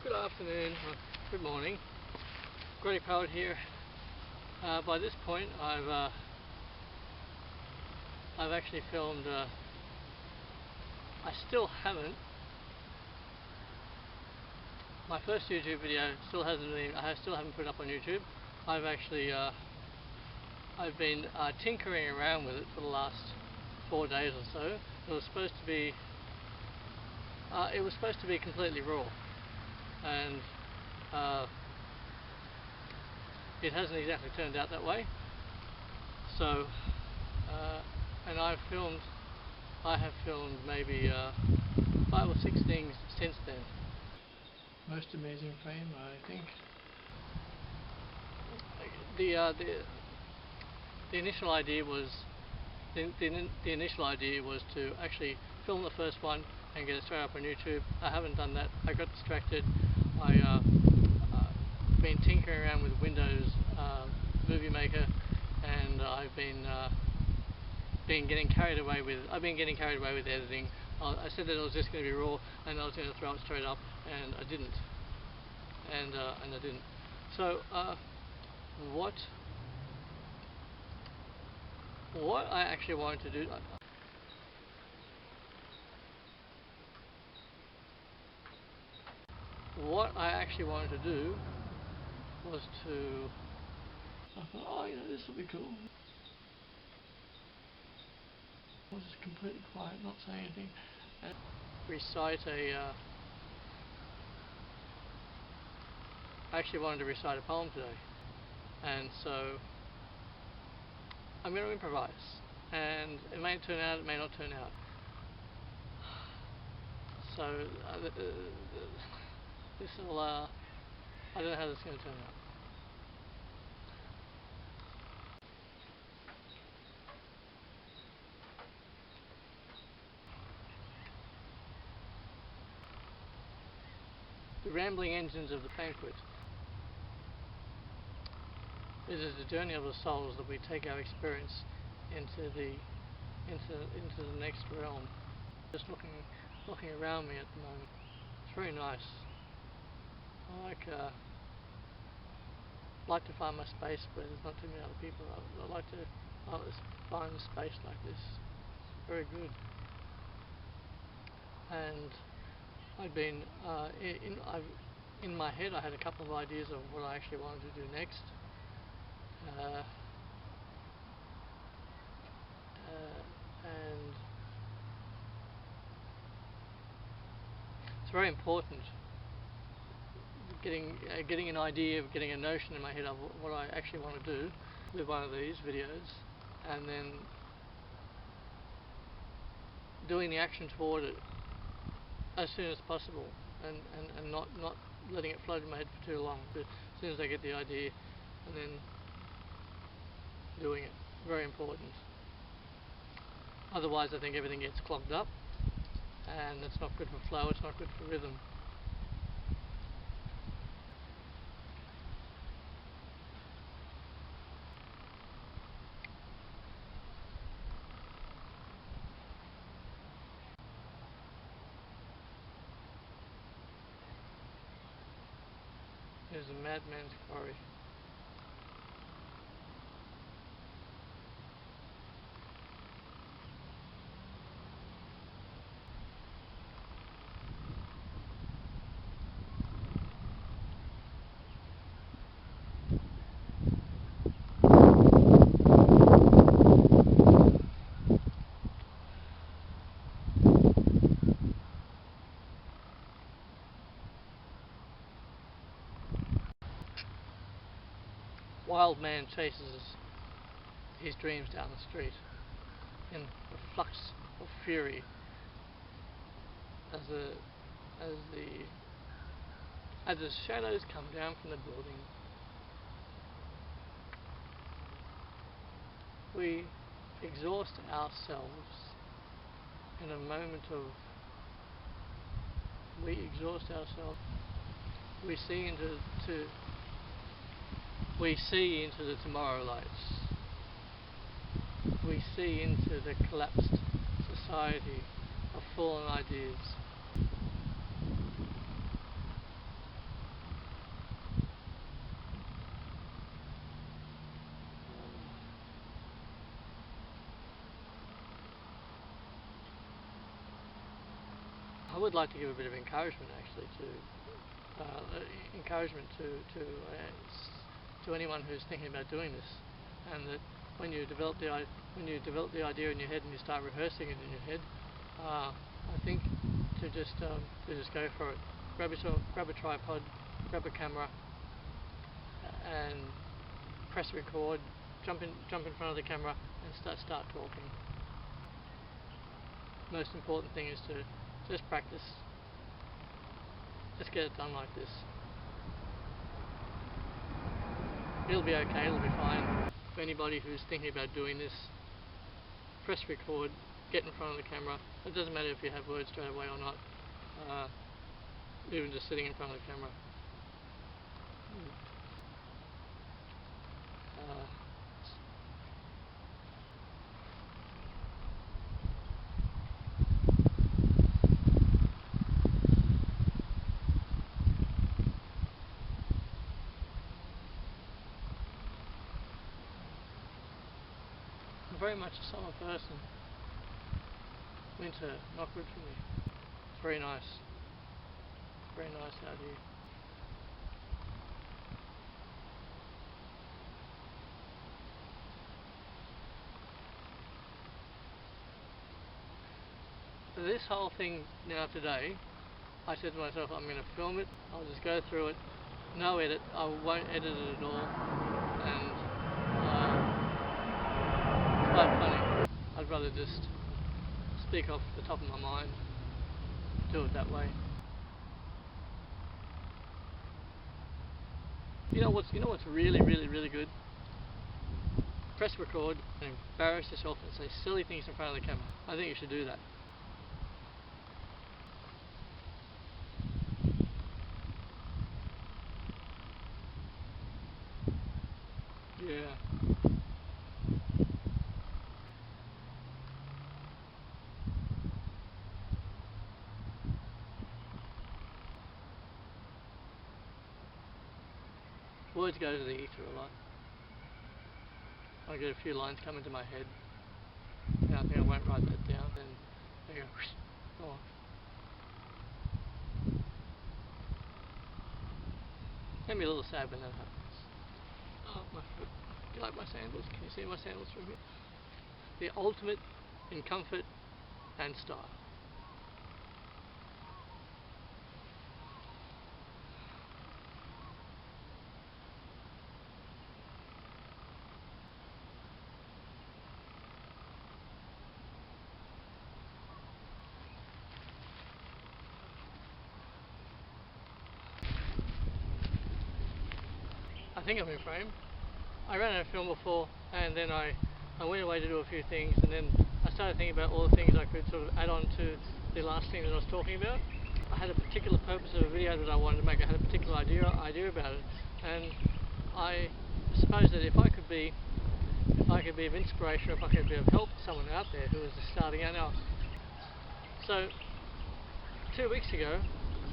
Good afternoon, good morning. Grey Powered here. By this point, I've actually filmed. I still haven't. My first YouTube video still hasn't been. I still haven't put it up on YouTube. I've actually I've been tinkering around with it for the last 4 days or so. It was supposed to be. It was supposed to be completely raw, and it hasn't exactly turned out that way. So, and I have filmed maybe 5 or 6 things since then. Most amazing frame, I think. The initial idea was the initial idea was to actually film the first one and get it straight up on YouTube. I haven't done that. I got distracted. I been tinkering around with Windows Movie Maker, and I've been getting carried away with. I've been getting carried away with editing. I said that it was just going to be raw, and I was going to throw it straight up, and I didn't. And I didn't. So what I actually wanted to do. What I actually wanted to do was to. I thought, oh, this will be cool. I was just completely quiet, not saying anything, and recite a. I actually wanted to recite a poem today, and so I'm going to improvise, and it may turn out, it may not turn out. So this will. I don't know how this is going to turn out. The rambling engines of the banquet. It is the journey of the souls that we take our experience into the next realm. Just looking around me at the moment. It's very nice. I like to find my space where there's not too many other people. I like to find a space like this. It's very good. And I'd been in my head. I had a couple of ideas of what I actually wanted to do next. And it's very important getting an idea, getting a notion in my head of what I actually want to do with one of these videos, and then doing the action toward it as soon as possible, and not letting it float in my head for too long. But as soon as I get the idea, and then doing it. Very important. Otherwise I think everything gets clogged up, and it's not good for flow, it's not good for rhythm. There's a madman's quarry. Wild man chases his dreams down the street in a flux of fury as the shadows come down from the building. We exhaust ourselves in a moment of. We exhaust ourselves. We see into the tomorrow lights. We see into the collapsed society of fallen ideas. I would like to give a bit of encouragement actually to anyone who's thinking about doing this, and that when you develop the idea in your head and you start rehearsing it in your head, I think to just go for it. Grab a tripod, grab a camera, and press record. Jump in front of the camera and start talking. Most important thing is to just practice. Just get it done like this. It'll be okay, it'll be fine. For anybody who's thinking about doing this, press record, get in front of the camera. It doesn't matter if you have words straight away or not, even just sitting in front of the camera. I'm very much a summer person. Winter, not good for me. It's very nice. Very nice out here. So this whole thing now today, I said to myself, I'm going to film it, I'll just go through it, no edit, I won't edit it at all, and it's quite funny. I'd rather just speak off the top of my mind, do it that way. You know what's really good? Press record and embarrass yourself and say silly things in front of the camera. I think you should do that. Yeah. Words go to the ether a lot. I get a few lines come into my head, and I think I won't write that down, and they go off. Made me a little sad when that happens. Oh, my foot. Do you like my sandals? Can you see my sandals from here? The ultimate in comfort and style. I think I'm in frame. I ran out of film before, and then I went away to do a few things, and then I started thinking about all the things I could sort of add on to the last thing that I was talking about. I had a particular purpose of a video that I wanted to make. I had a particular idea about it, and I suppose that if I could be of inspiration, if I could be of help to someone out there who is just starting out now. So 2 weeks ago,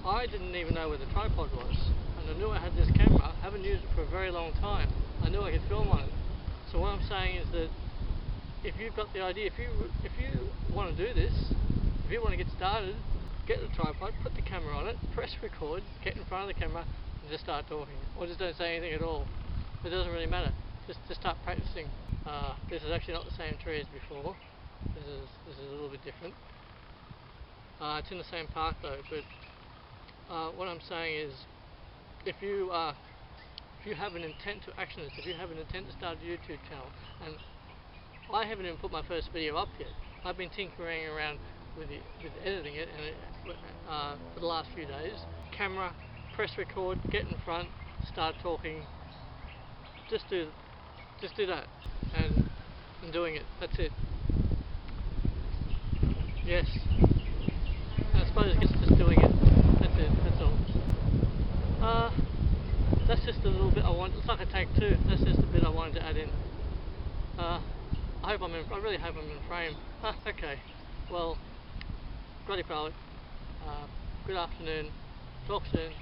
I didn't even know where the tripod was, and I knew I had this camera. I haven't used it for a very long time. I knew I could film on it. So what I'm saying is that if you've got the idea, if you want to do this, if you want to get started, get the tripod, put the camera on it, press record, get in front of the camera, and just start talking. Or just don't say anything at all. It doesn't really matter. Just start practicing. This is actually not the same tree as before. This is a little bit different. It's in the same park though, but what I'm saying is, if you have an intent to action this, if you have an intent to start a YouTube channel, and I haven't even put my first video up yet. I've been tinkering around with editing it, and for the last few days. Camera, press record, get in front, start talking. Just do that, and doing it. That's it. Yes. I suppose it's just doing it. That's it. That's all. That's just a little bit I want. It's like a take two. That's just a bit I wanted to add in. I really hope I'm in frame. Okay. Well, Grotty Prowley. Good afternoon. Talk soon.